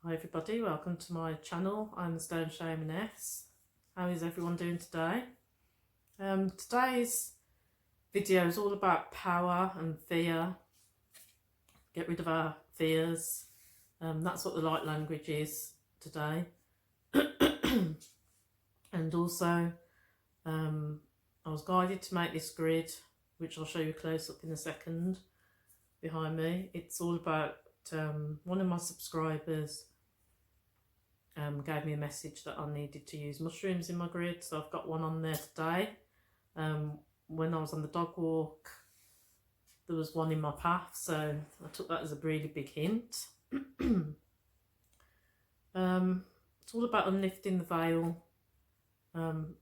Hi everybody, welcome to my channel. I'm the Stone Shamaness. How is everyone doing today? Today's video is all about power and fear. Get rid of our fears. That's what the light language is today. And also, I was guided to make this grid, which I'll show you close up in a second behind me. It's all about one of my subscribers gave me a message that I needed to use mushrooms in my grid, so I've got one on there today. When I was on the dog walk, there was one in my path, so I took that as a really big hint. It's all about unlifting the veil.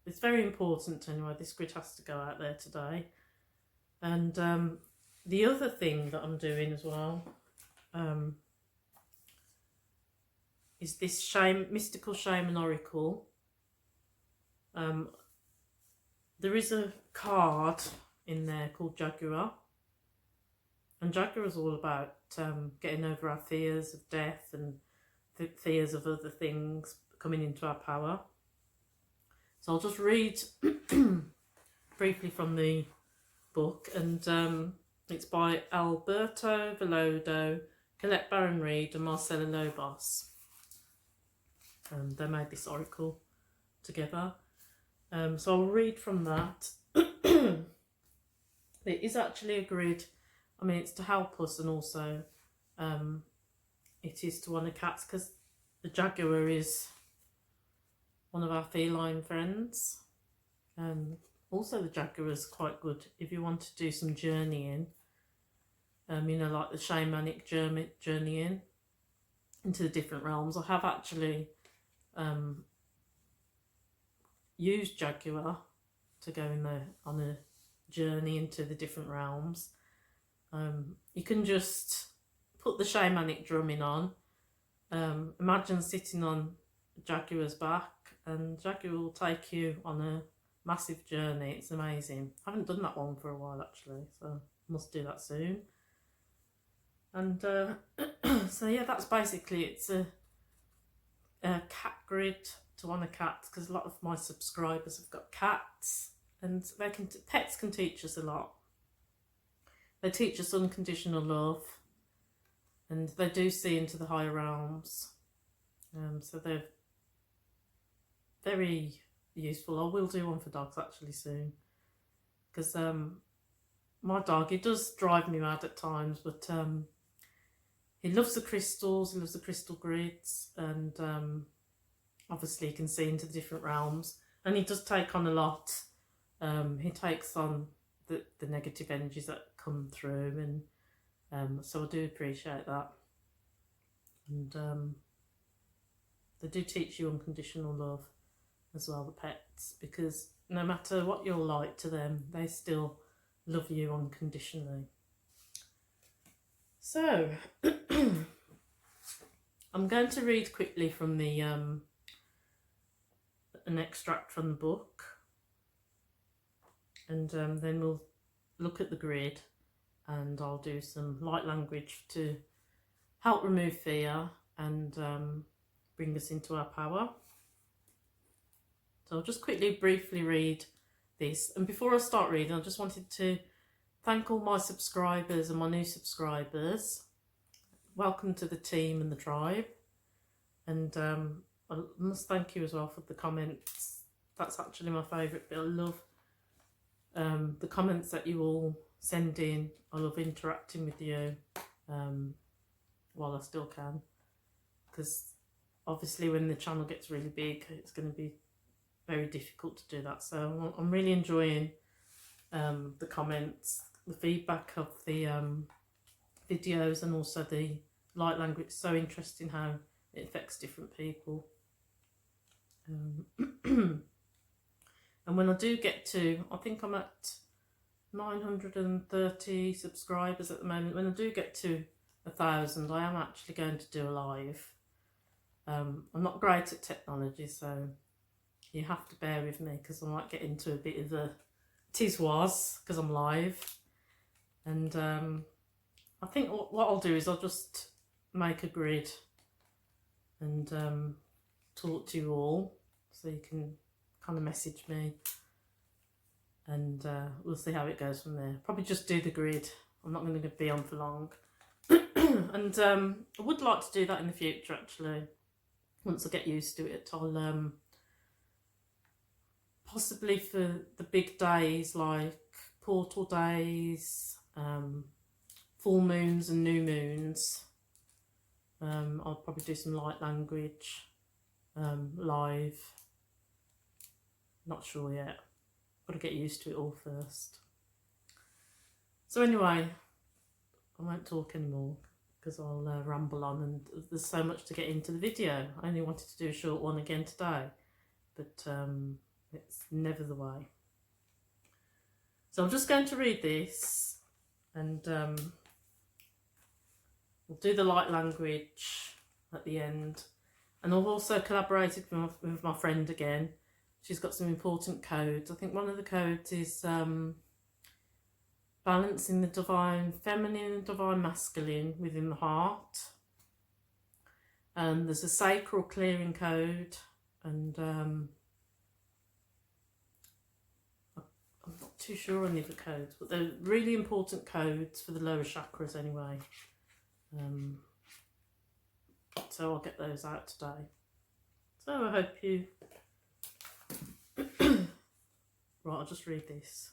It's very important anyway. This grid has to go out there today. And the other thing that I'm doing as well is this mystical shaman oracle. There is a card in there called Jaguar, and Jaguar is all about getting over our fears of death and fears of other things coming into our power. So I'll just read briefly from the book, and it's by Alberto Velodo, Colette Baron Reed and Marcella Lobos. They made this oracle together. So I'll read from that. It is actually a grid. I mean, it's to help us, and also it is to honour cats, because the jaguar is one of our feline friends. Also the jaguar is quite good if you want to do some journeying, you know, like the shamanic journeying into the different realms. I have actually used Jaguar to go in there on a journey into the different realms. You can just put the shamanic drumming on. Imagine sitting on Jaguar's back, and Jaguar will take you on a massive journey. It's amazing. I haven't done that one for a while actually, so must do that soon. And so yeah, that's basically, it's a cat grid to honour cats, because a lot of my subscribers have got cats, and pets can teach us a lot. They teach us unconditional love, and they do see into the higher realms. So they're very useful. I will do one for dogs actually soon, because my dog, he does drive me mad at times, but he loves the crystals, he loves the crystal grids, and obviously he can see into the different realms, and he does take on a lot. He takes on the negative energies that come through, and so I do appreciate that. And they do teach you unconditional love as well, the pets, because no matter what you're like to them, they still love you unconditionally. So I'm going to read quickly from the an extract from the book, and then we'll look at the grid, and I'll do some light language to help remove fear and bring us into our power. So I'll just briefly read this. And before I start reading, I just wanted to thank all my subscribers and my new subscribers. Welcome to the team and the tribe. And I must thank you as well for the comments. That's actually my favourite bit. I love the comments that you all send in. I love interacting with you while I still can, because obviously when the channel gets really big, it's going to be very difficult to do that. So I'm really enjoying the comments, the feedback of the videos, and also the light language. It's so interesting how it affects different people. And when I do get to, I think I'm at 930 subscribers at the moment. When I do get to 1,000, I am actually going to do a live. I'm not great at technology, so you have to bear with me, because I might get into a bit of a tiz-was, because I'm live. And I think what I'll do is I'll just make a grid and talk to you all, so you can kind of message me, and we'll see how it goes from there. Probably just do the grid. I'm not going to be on for long. And I would like to do that in the future, actually. Once I get used to it, I'll possibly for the big days like portal days, full moons and new moons, I'll probably do some light language live. Not sure yet. Got to get used to it all first. So anyway, I won't talk anymore because I'll ramble on, and there's so much to get into the video. I only wanted to do a short one again today, but it's never the way. So I'm just going to read this, and we'll do the light language at the end. And I've also collaborated with my friend again. She's got some important codes. I think one of the codes is balancing the divine feminine and divine masculine within the heart. And there's a sacral clearing code, and I'm not too sure on the other codes, but they're really important codes for the lower chakras anyway. So I'll get those out today. So I hope you... Right, I'll just read this.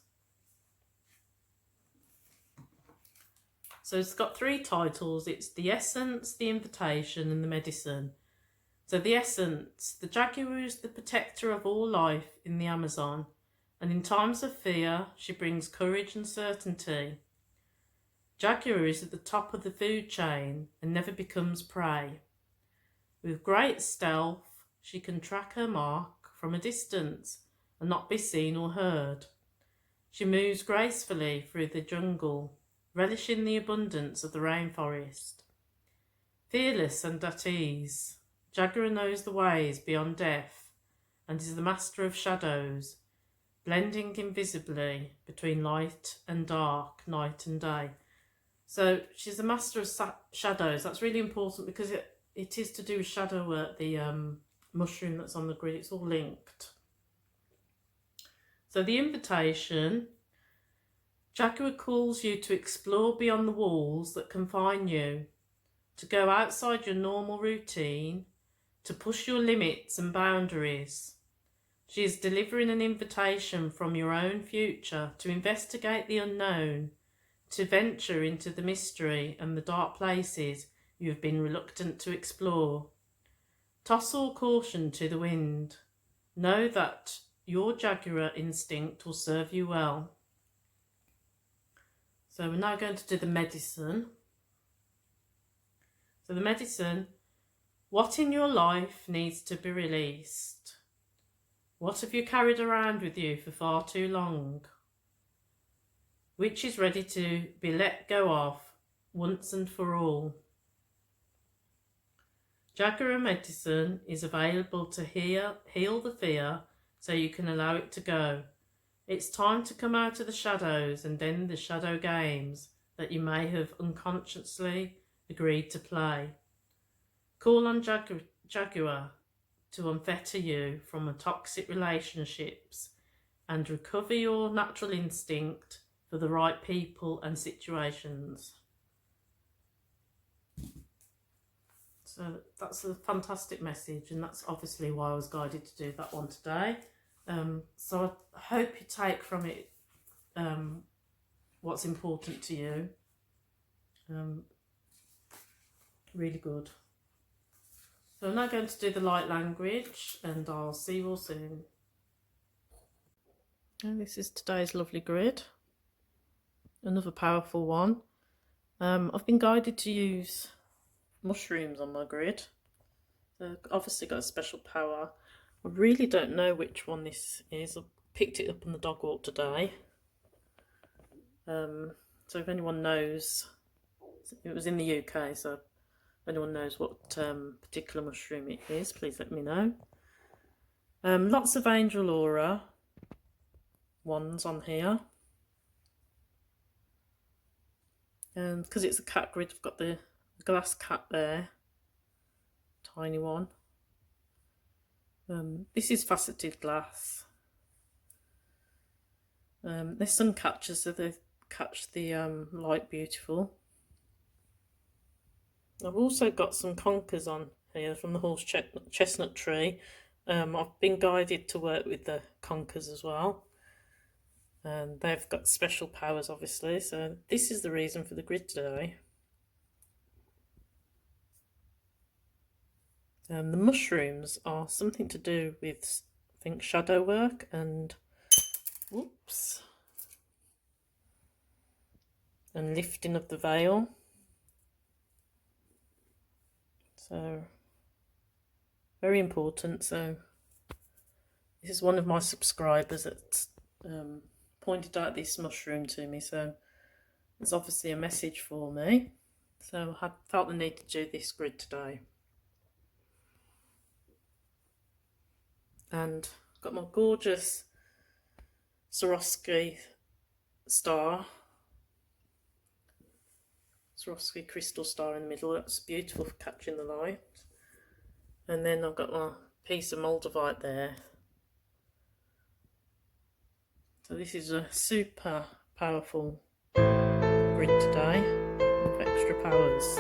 So it's got 3 titles. It's the essence, the invitation, and the medicine. So the essence: the Jaguar is the protector of all life in the Amazon, and in times of fear, she brings courage and certainty. Jaguar is at the top of the food chain and never becomes prey. With great stealth, she can track her mark from a distance and not be seen or heard. She moves gracefully through the jungle, relishing the abundance of the rainforest. Fearless and at ease, Jaguar knows the ways beyond death and is the master of shadows, blending invisibly between light and dark, night and day. So she's the master of shadows. That's really important because it is to do with shadow work, the mushroom that's on the grid. It's all linked. So the invitation: Jaguar calls you to explore beyond the walls that confine you, to go outside your normal routine, to push your limits and boundaries. She is delivering an invitation from your own future to investigate the unknown, to venture into the mystery and the dark places you have been reluctant to explore. Toss all caution to the wind. Know that your Jaguar instinct will serve you well. So we're now going to do the medicine. So the medicine: what in your life needs to be released? What have you carried around with you for far too long? Which is ready to be let go of once and for all? Jaguar medicine is available to heal the fear so you can allow it to go. It's time to come out of the shadows and end the shadow games that you may have unconsciously agreed to play. Call on Jaguar to unfetter you from toxic relationships and recover your natural instinct for the right people and situations. So that's a fantastic message, and that's obviously why I was guided to do that one today. So I hope you take from it what's important to you. Really good. So I'm now going to do the light language, and I'll see you all soon. And this is today's lovely grid. Another powerful one. I've been guided to use mushrooms on my grid. They've obviously got a special power. I really don't know which one this is. I picked it up on the dog walk today. So if anyone knows, it was in the UK, so if anyone knows what particular mushroom it is, please let me know. Lots of angel aura ones on here. And because it's a cat grid, I've got the glass cat there. tiny one. This is faceted glass. There's some catches, so they catch the light beautiful. I've also got some conkers on here from the horse chestnut tree. I've been guided to work with the conkers as well, and they've got special powers obviously, so this is the reason for the grid today. The mushrooms are something to do with, I think, shadow work and whoops, and lifting of the veil. So very important. So this is one of my subscribers that pointed out this mushroom to me, so it's obviously a message for me. So I felt the need to do this grid today. And I've got my gorgeous Swarovski star, Swarovski crystal star in the middle. That's beautiful for catching the light. And then I've got my piece of moldavite there. So this is a super powerful grid today with extra powers.